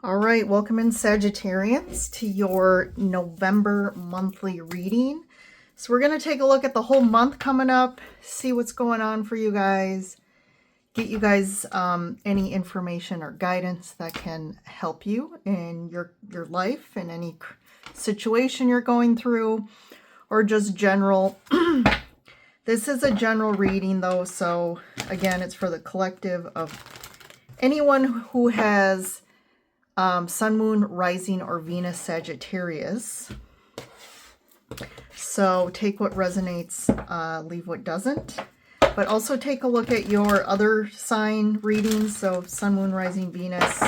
All right, welcome in Sagittarians to your November monthly reading. So we're going to take a look at the whole month coming up, see what's going on for you guys, get you guys any information or guidance that can help you in your life and any situation you're going through, or just general. This is a general reading though, so again, it's for the collective of anyone who has Sun, Moon, Rising, or Venus Sagittarius. So take what resonates, leave what doesn't. But also take a look at your other sign readings. So Sun, Moon, Rising, Venus.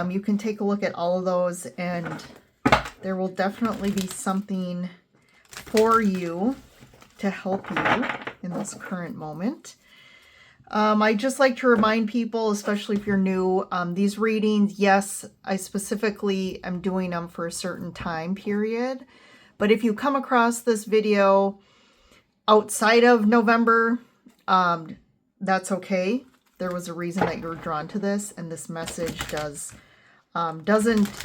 You can take a look at all of those and there will definitely be something for you to help you in this current moment. I just like to remind people, especially if you're new, these readings, yes, I specifically am doing them for a certain time period. But if you come across this video outside of November, that's okay. There was a reason that you were drawn to this, and this message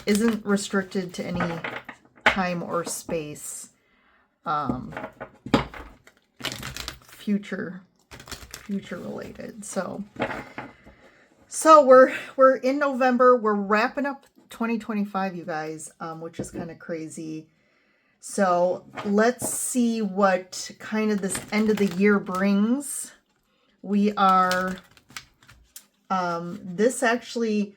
isn't restricted to any time or space. Future related. So we're in November. We're wrapping up 2025, you guys, which is kind of crazy. So let's see what kind of this end of the year brings. We are this actually,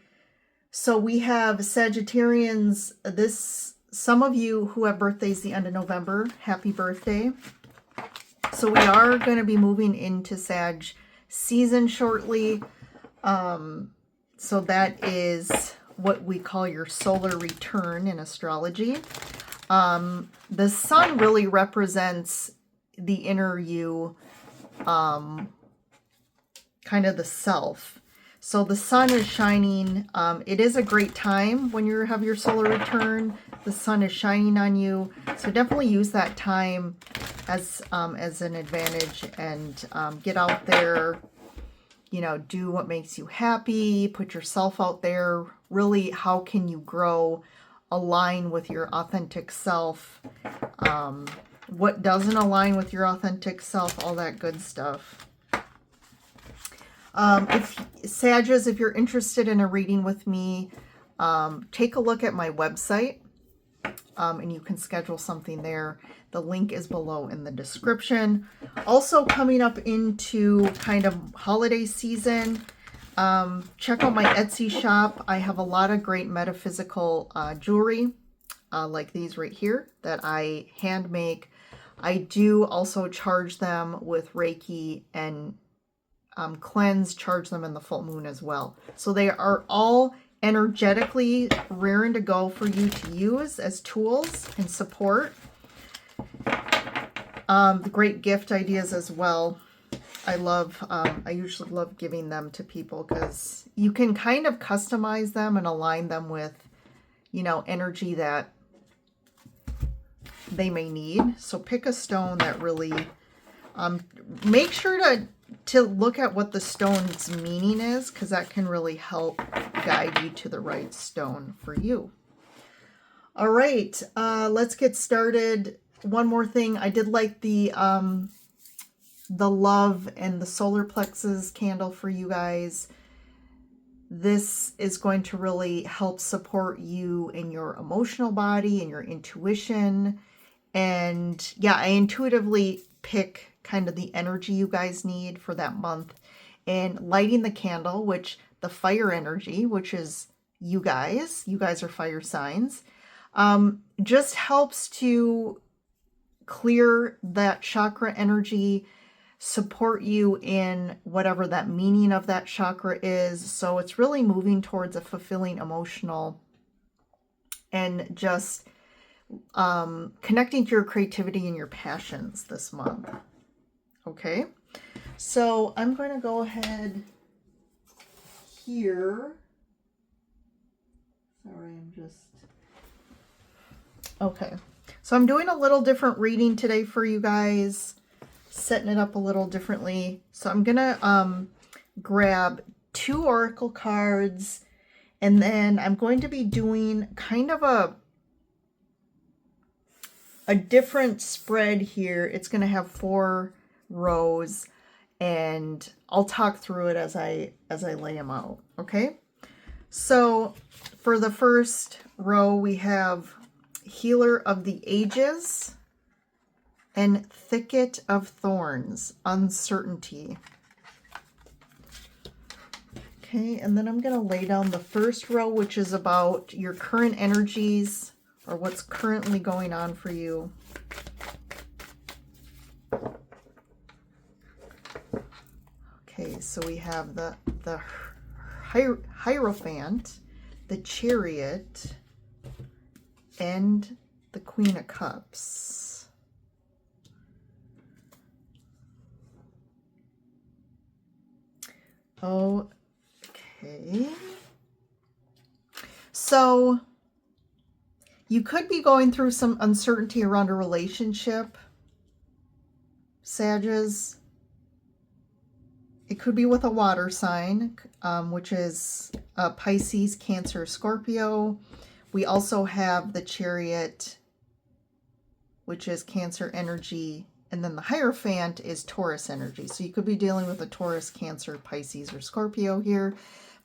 so we have Sagittarians, some of you who have birthdays the end of November, happy birthday. So we are going to be moving into Sag season shortly. So that is what we call your solar return in astrology. The sun really represents the inner you, kind of the self. So the sun is shining. It is a great time when you have your solar return. The sun is shining on you. So definitely use that time as an advantage and get out there, do what makes you happy, put yourself out there. Really, how can you grow, align with your authentic self, what doesn't align with your authentic self, all that good stuff. If you're interested in a reading with me, take a look at my website, and you can schedule something there. The link is below in the description. Also coming up into kind of holiday season, check out my Etsy shop. I have a lot of great metaphysical jewelry, like these right here, that I hand make. I do also charge them with Reiki and cleanse, charge them in the full moon as well. So they are all energetically raring to go for you to use as tools and support. The great gift ideas as well. I usually love giving them to people because you can kind of customize them and align them with, energy that they may need. So pick a stone that really, make sure to look at what the stone's meaning is, because that can really help guide you to the right stone for you. All right, let's get started. One more thing, I did like the love and the solar plexus candle for you guys. This is going to really help support you in your emotional body and your intuition. And yeah, I intuitively pick kind of the energy you guys need for that month. And lighting the candle, which the fire energy, which is you guys are fire signs, just helps to clear that chakra energy, support you in whatever that meaning of that chakra is. So it's really moving towards a fulfilling emotional and just connecting to your creativity and your passions this month. Okay, so I'm going to go ahead here. Sorry, okay. So I'm doing a little different reading today for you guys, setting it up a little differently. So I'm going to grab 2 oracle cards And then I'm going to be doing kind of a different spread here. It's going to have 4 rows, and I'll talk through it as I lay them out. Okay. So for the first row, we have Healer of the Ages and Thicket of Thorns, Uncertainty. Okay, and then I'm going to lay down the first row, which is about your current energies or what's currently going on for you. Okay, so we have the Hierophant, the Chariot, and the Queen of Cups. Okay. So you could be going through some uncertainty around a relationship, Sages. It could be with a water sign, which is Pisces, Cancer, Scorpio. We also have the Chariot, which is Cancer energy, and then the Hierophant is Taurus energy. So you could be dealing with a Taurus, Cancer, Pisces, or Scorpio here.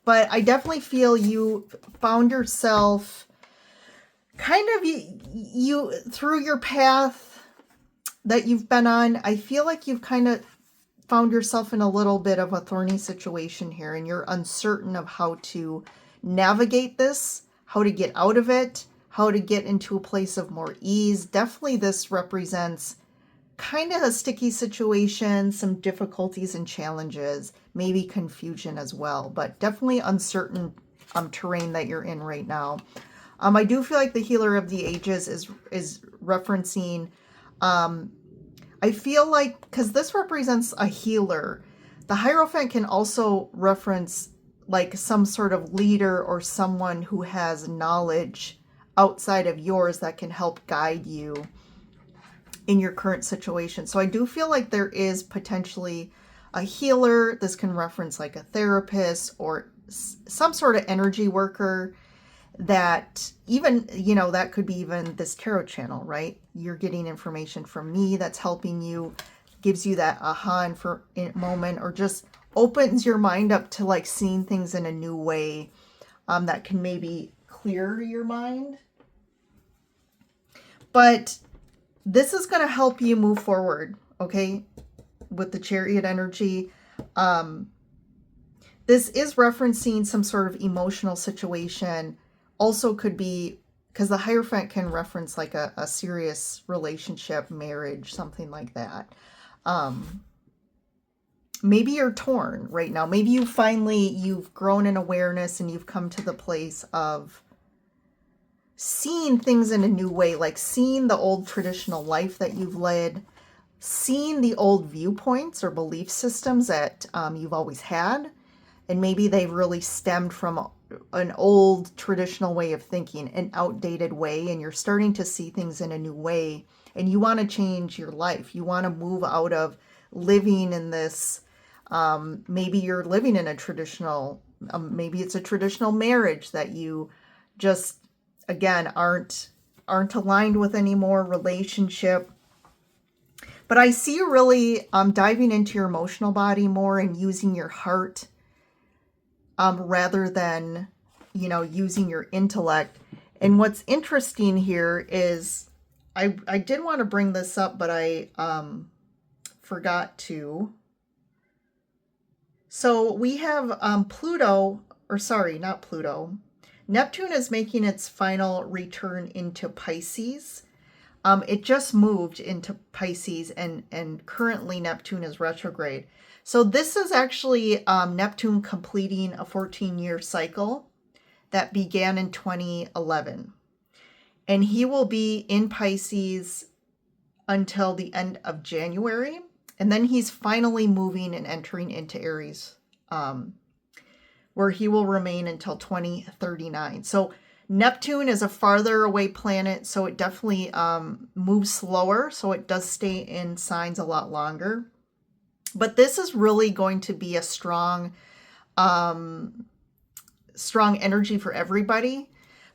But I definitely feel you found yourself kind of you through your path that you've been on. I feel like you've kind of found yourself in a little bit of a thorny situation here, and you're uncertain of how to navigate this, how to get out of it, how to get into a place of more ease. Definitely this represents kind of a sticky situation, some difficulties and challenges, maybe confusion as well, but definitely uncertain terrain that you're in right now. I do feel like the Healer of the Ages is referencing, I feel like, because this represents a healer, the Hierophant can also reference like some sort of leader or someone who has knowledge outside of yours that can help guide you in your current situation. So I do feel like there is potentially a healer. This can reference like a therapist or some sort of energy worker that even, you know, that could be even this tarot channel, right? You're getting information from me that's helping you, gives you that aha moment, or just opens your mind up to like seeing things in a new way that can maybe clear your mind. But this is going to help you move forward, okay, with the Chariot energy. This is referencing some sort of emotional situation. Also could be, because the Hierophant can reference like a serious relationship, marriage, something like that. Maybe you're torn right now. Maybe you've grown in awareness and you've come to the place of seeing things in a new way, like seeing the old traditional life that you've led, seeing the old viewpoints or belief systems that you've always had, and maybe they've really stemmed from an old traditional way of thinking, an outdated way, and you're starting to see things in a new way, and you want to change your life. You want to move out of living in this, maybe you're living in a traditional, maybe it's a traditional marriage that you just, again, aren't aligned with anymore, relationship. But I see you really diving into your emotional body more and using your heart rather than, you know, using your intellect. And what's interesting here is I did want to bring this up, but I forgot to. So we have Pluto, or sorry, not Pluto. Neptune is making its final return into Pisces. It just moved into Pisces, and currently Neptune is retrograde. So this is actually Neptune completing a 14-year cycle that began in 2011. And he will be in Pisces until the end of January. And then he's finally moving and entering into Aries, where he will remain until 2039. So Neptune is a farther away planet, so it definitely moves slower. So it does stay in signs a lot longer. But this is really going to be a strong strong energy for everybody.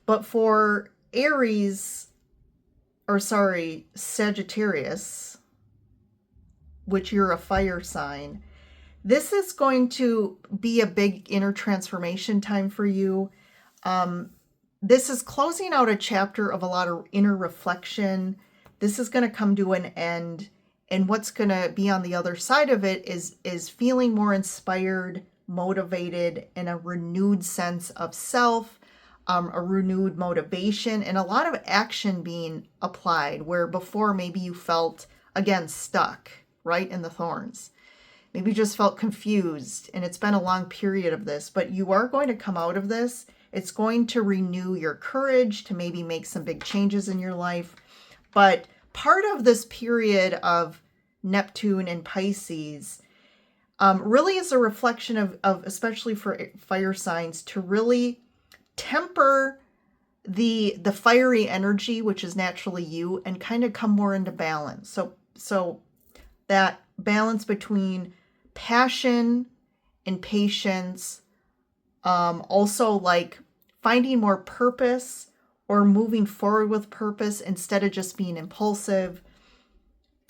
But for Aries, or sorry, Sagittarius, which you're a fire sign, this is going to be a big inner transformation time for you. This is closing out a chapter of a lot of inner reflection. This is going to come to an end. And what's going to be on the other side of it is feeling more inspired, motivated, and a renewed sense of self, a renewed motivation, and a lot of action being applied where before maybe you felt, again, stuck, right, in the thorns. Maybe you just felt confused, and it's been a long period of this, but you are going to come out of this. It's going to renew your courage to maybe make some big changes in your life. But part of this period of Neptune and Pisces really is a reflection of especially for fire signs, to really temper the fiery energy, which is naturally you, and kind of come more into balance. So that balance between passion and patience, also like finding more purpose or moving forward with purpose instead of just being impulsive.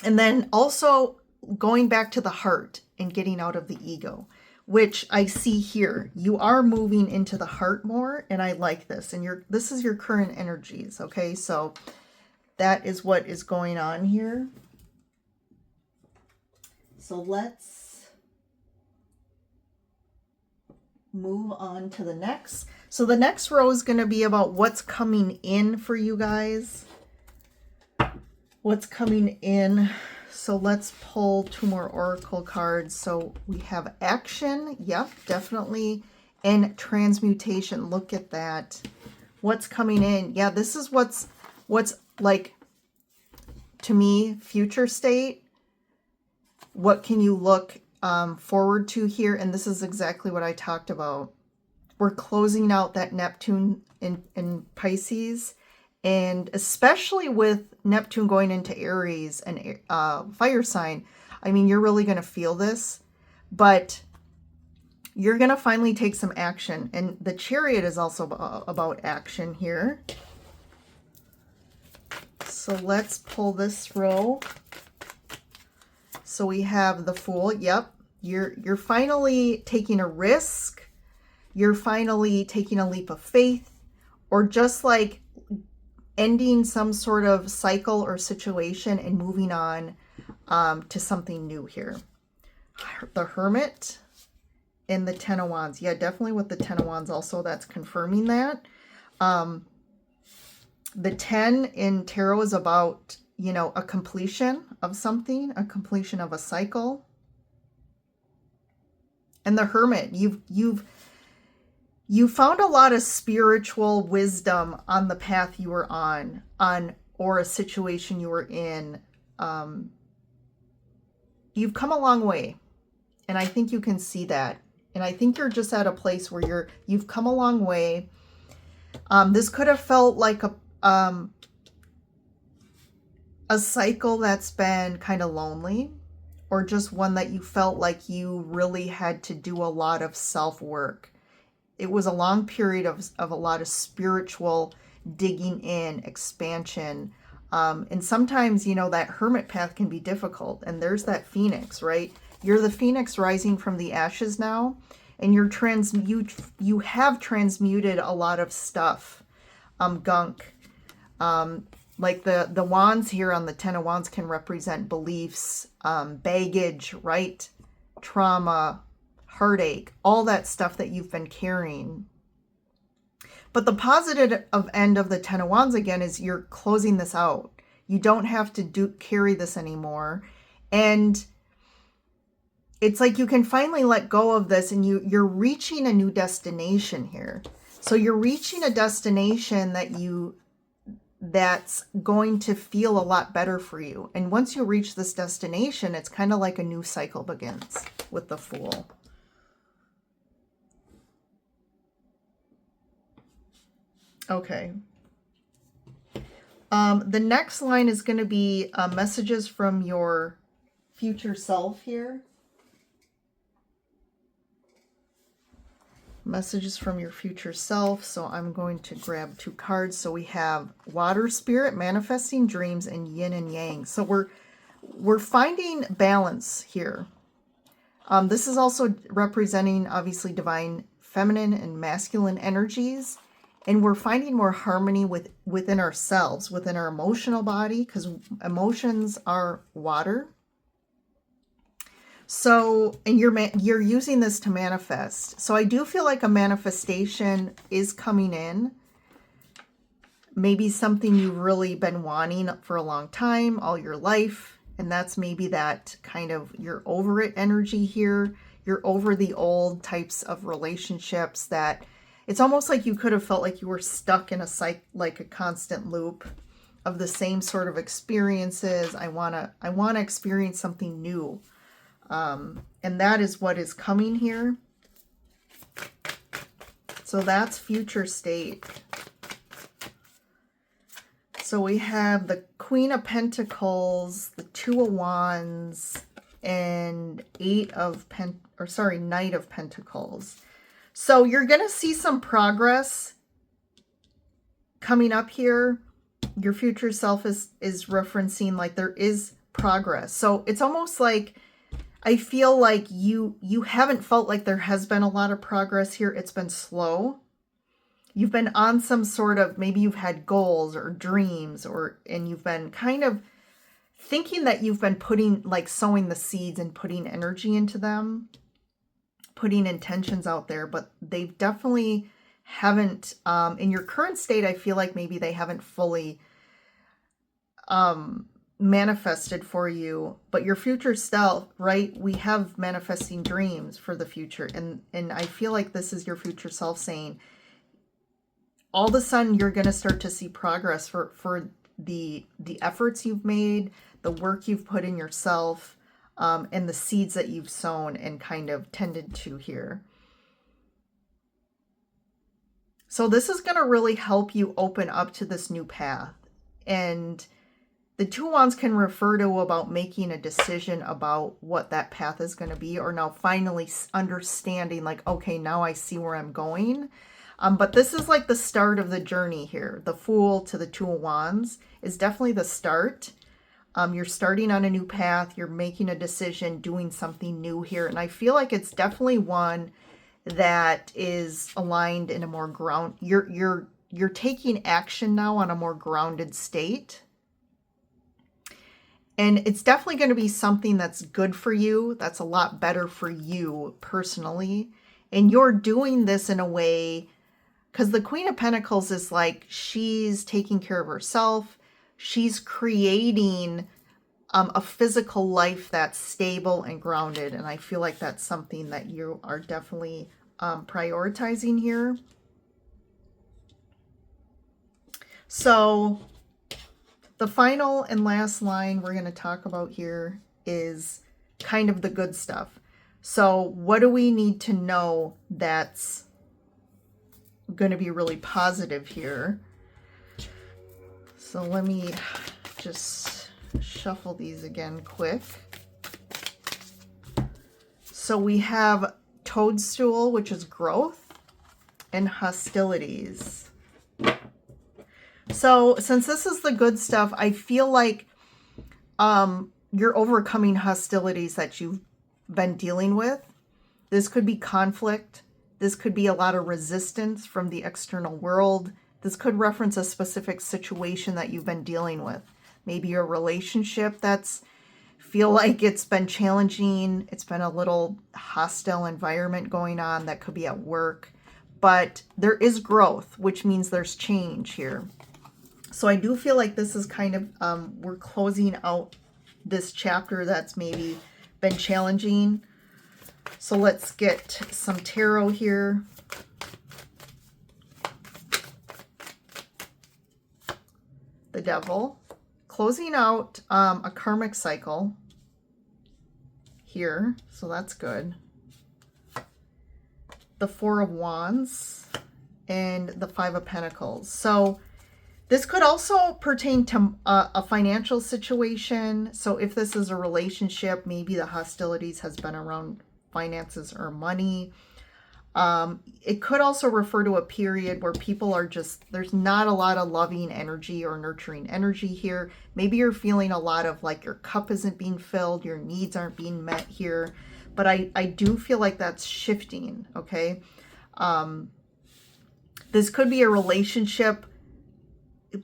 And then also going back to the heart and getting out of the ego, which I see here. You are moving into the heart more, and I like this. And this is your current energies, okay? So that is what is going on here. So let's move on to the next. So the next row is going to be about what's coming in for you guys. What's coming in. So let's pull 2 more oracle cards. So we have action. Yep, definitely. And transmutation. Look at that. What's coming in? Yeah, this is what's like, to me, future state. What can you look forward to here? And this is exactly what I talked about. We're closing out that Neptune in Pisces. And especially with Neptune going into Aries and fire sign, I mean, you're really going to feel this, but you're going to finally take some action. And the Chariot is also about action here. So let's pull this row. So we have the Fool. Yep. You're finally taking a risk. You're finally taking a leap of faith, or just like ending some sort of cycle or situation and moving on to something new here. The Hermit and the Ten of Wands. Yeah, definitely with the Ten of Wands also, that's confirming that. The 10 in Tarot is about, you know, a completion of something, a completion of a cycle. And the Hermit, you found a lot of spiritual wisdom on the path you were on or a situation you were in. You've come a long way, and I think you can see that. And I think you're just at a place where you've come a long way. This could have felt like a cycle that's been kind of lonely, or just one that you felt like you really had to do a lot of self-work. It was a long period of a lot of spiritual digging in, expansion. And sometimes, you know, that hermit path can be difficult. And there's that phoenix, right? You're the phoenix rising from the ashes now. And you have transmuted a lot of stuff, gunk. Like the wands here on the Ten of Wands can represent beliefs, baggage, right? Trauma, heartache, all that stuff that you've been carrying. But the positive end of the Ten of Wands again is you're closing this out. You don't have to carry this anymore. And it's like you can finally let go of this, and you're reaching a new destination here. So you're reaching a destination that's going to feel a lot better for you. And once you reach this destination, it's kind of like a new cycle begins with the Fool. Okay. The next line is going to be messages from your future self here. Messages from your future self. So I'm going to grab 2 cards. So we have Water Spirit, Manifesting Dreams, and Yin and Yang. So we're finding balance here. This is also representing, obviously, divine feminine and masculine energies. And we're finding more harmony within ourselves, within our emotional body, because emotions are water. So, and you're using this to manifest. So I do feel like a manifestation is coming in. Maybe something you've really been wanting for a long time, all your life. And that's maybe that kind of you're over it energy here. You're over the old types of relationships that it's almost like you could have felt like you were stuck in like a constant loop of the same sort of experiences. I want to experience something new. And that is what is coming here. So that's future state. So we have the Queen of Pentacles, the 2 of Wands, and Knight of Pentacles. So you're going to see some progress coming up here. Your future self is referencing like there is progress. So it's almost like I feel like you haven't felt like there has been a lot of progress here. It's been slow. You've been on some sort of, maybe you've had goals or dreams, and you've been kind of thinking that you've been sowing the seeds and putting energy into them, putting intentions out there, but they definitely haven't, in your current state, I feel like maybe they haven't fully manifested for you. But your future self, right? We have manifesting dreams for the future. And I feel like this is your future self saying, all of a sudden you're going to start to see progress for the efforts you've made, the work you've put in yourself, and the seeds that you've sown and kind of tended to here. So this is going to really help you open up to this new path. And the 2 Wands can refer to about making a decision about what that path is going to be, or now finally understanding like, okay, now I see where I'm going. But this is like the start of the journey here. The Fool to the 2 of Wands is definitely the start. You're starting on a new path. You're making a decision, doing something new here. And I feel like it's definitely one that is aligned in a more you're taking action now on a more grounded state. And it's definitely going to be something that's good for you. That's a lot better for you personally. And you're doing this in a way, because the Queen of Pentacles is like, she's taking care of herself. She's creating a physical life that's stable and grounded. And I feel like that's something that you are definitely prioritizing here. So the final and last line we're going to talk about here is kind of the good stuff. So what do we need to know that's going to be really positive here? So let me just shuffle these again quick. So we have Toadstool, which is growth, and hostilities. So since this is the good stuff, I feel like you're overcoming hostilities that you've been dealing with. This could be conflict. This could be a lot of resistance from the external world. This could reference a specific situation that you've been dealing with. Maybe a relationship that's feel like it's been challenging. It's been a little hostile environment going on. That could be at work. But there is growth, which means there's change here. So I do feel like this is kind of, we're closing out this chapter that's maybe been challenging. So let's get some tarot here. The Devil. Closing out a karmic cycle here. So that's good. The Four of Wands and the Five of Pentacles. So this could also pertain to a financial situation. So if this is a relationship, maybe the hostilities has been around finances or money. It could also refer to a period where people are just, there's not a lot of loving energy or nurturing energy here. Maybe you're feeling a lot of like your cup isn't being filled, your needs aren't being met here. But I do feel like that's shifting, okay? This could be a relationship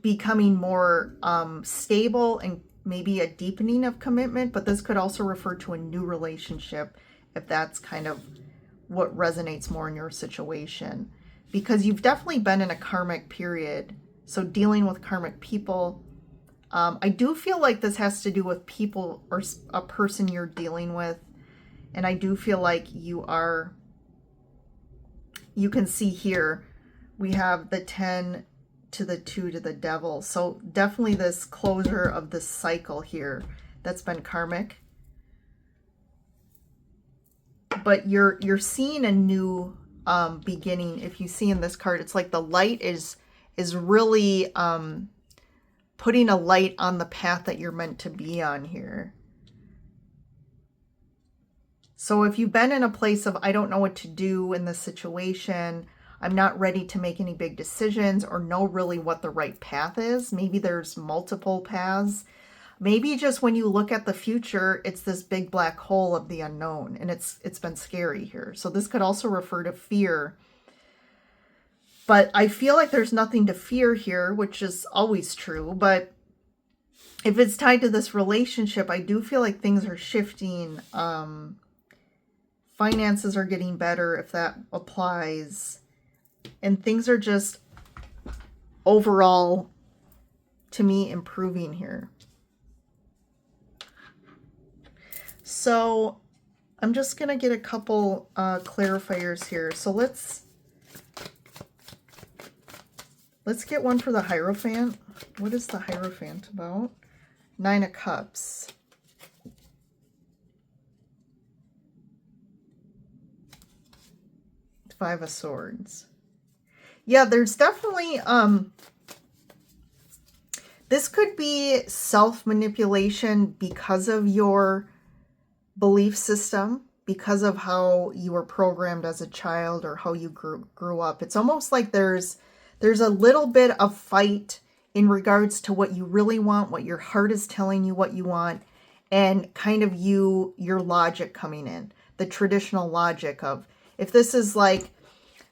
becoming more stable and maybe a deepening of commitment, but this could also refer to a new relationship if that's kind of what resonates more in your situation, because you've definitely been in a karmic period. So dealing with karmic people, I do feel like this has to do with people or a person you're dealing with. And I do feel like you can see here, we have the 10 to the 2 to the devil. So definitely this closure of this cycle here that's been karmic. But you're seeing a new beginning. If you see in this card, it's like the light is really putting a light on the path that you're meant to be on here. So if you've been in a place of, I don't know what to do in this situation, I'm not ready to make any big decisions or know really what the right path is. Maybe there's multiple paths. Maybe just when you look at the future, it's this big black hole of the unknown, and it's been scary here. So this could also refer to fear. But I feel like there's nothing to fear here, which is always true. But if it's tied to this relationship, I do feel like things are shifting. Finances are getting better if that applies. And things are just overall, to me, improving here. So I'm just going to get a couple clarifiers here. So let's get one for the Hierophant. What is the Hierophant about? 9 of Cups. Five of Swords. Yeah, there's definitely, this could be self-manipulation because of your belief system, because of how you were programmed as a child or how you grew up. It's almost like there's a little bit of fight in regards to what you really want, what your heart is telling you what you want, and kind of your logic coming in, the traditional logic of, if this is like,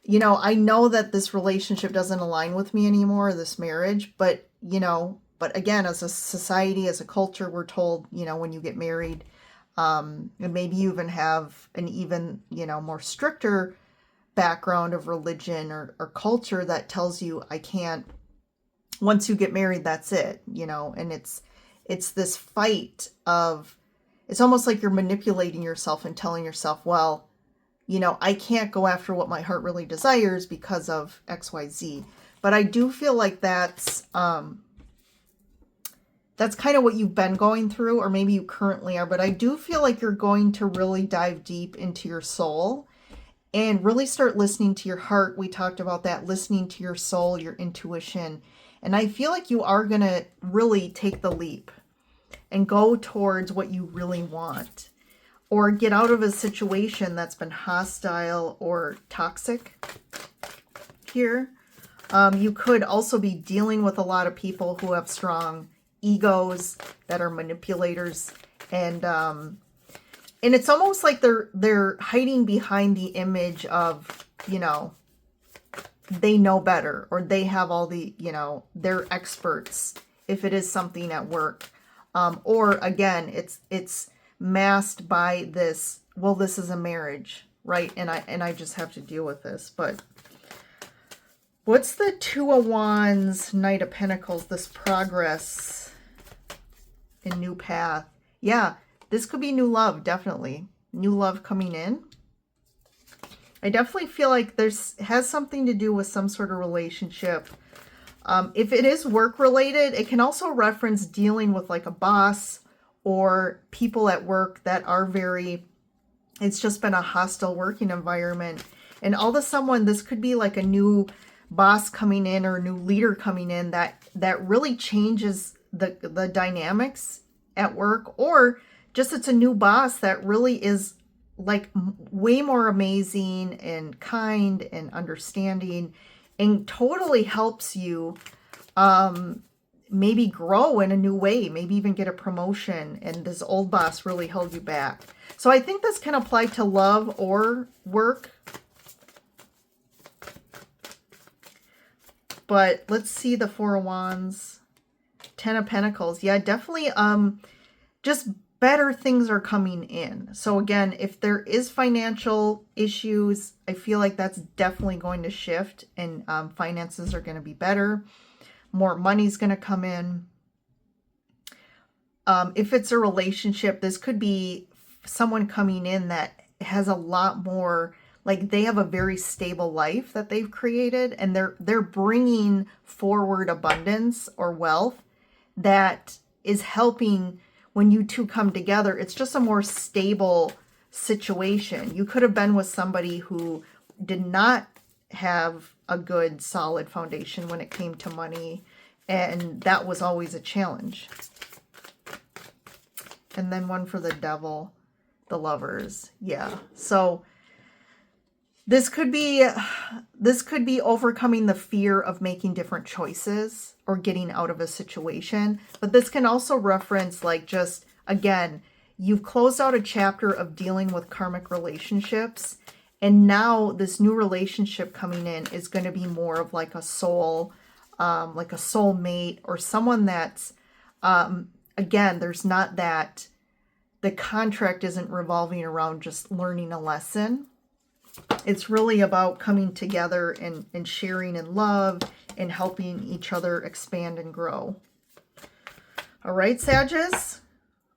you know, I know that this relationship doesn't align with me anymore, this marriage, but, you know, but again, as a society, as a culture, we're told, you know, when you get married, and maybe you even have an even, you know, more stricter background of religion or culture that tells you, I can't, once you get married, that's it, you know, and it's this fight of, it's almost like you're manipulating yourself and telling yourself, well, you know, I can't go after what my heart really desires because of XYZ. But I do feel like that's kind of what you've been going through, or maybe you currently are. But I do feel like you're going to really dive deep into your soul and really start listening to your heart. We talked about that, listening to your soul, your intuition. And I feel like you are going to really take the leap and go towards what you really want, or get out of a situation that's been hostile or toxic here. You could also be dealing with a lot of people who have strong egos, that are manipulators, and it's almost like they're hiding behind the image of, you know, they know better, or they have all the, you know, they're experts if it is something at work, or again, it's masked by this, well, this is a marriage, right? And I just have to deal with this. But what's the Two of Wands, Knight of Pentacles, this progress and new path? Yeah, this could be new love, definitely. New love coming in. I definitely feel like has something to do with some sort of relationship. If it is work related, it can also reference dealing with like a boss or people at work that are it's just been a hostile working environment. And all of a sudden, this could be like a new boss coming in or a new leader coming in that really changes the dynamics at work, or just it's a new boss that really is like way more amazing and kind and understanding, and totally helps you maybe grow in a new way, maybe even get a promotion, and this old boss really held you back. So I think this can apply to love or work. But let's see the Four of Wands, Ten of Pentacles. Yeah, definitely just better things are coming in. So again, if there is financial issues, I feel like that's definitely going to shift, and finances are going to be better. More money's going to come in. If it's a relationship, this could be someone coming in that has a lot more, like they have a very stable life that they've created, and they're bringing forward abundance or wealth that is helping when you two come together. It's just a more stable situation. You could have been with somebody who did not have a good solid foundation when it came to money, and that was always a challenge. And then one for the Devil, the Lovers. Yeah. So this could be overcoming the fear of making different choices or getting out of a situation. But this can also reference, like, just, again, you've closed out a chapter of dealing with karmic relationships, and now this new relationship coming in is going to be more of like a soul, like a soulmate, or someone that's, again, there's not that, the contract isn't revolving around just learning a lesson. It's really about coming together and sharing in love and helping each other expand and grow. All right, Sagittarius.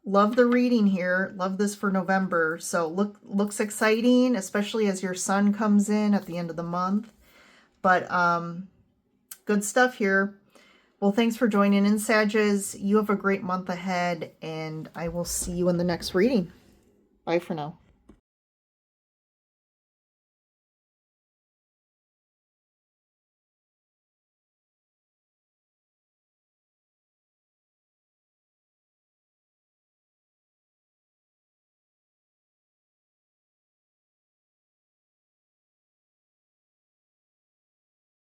Love the reading here. Love this for November. So looks exciting, especially as your sun comes in at the end of the month. But good stuff here. Well, thanks for joining in, Sagittarius. You have a great month ahead, and I will see you in the next reading. Bye for now.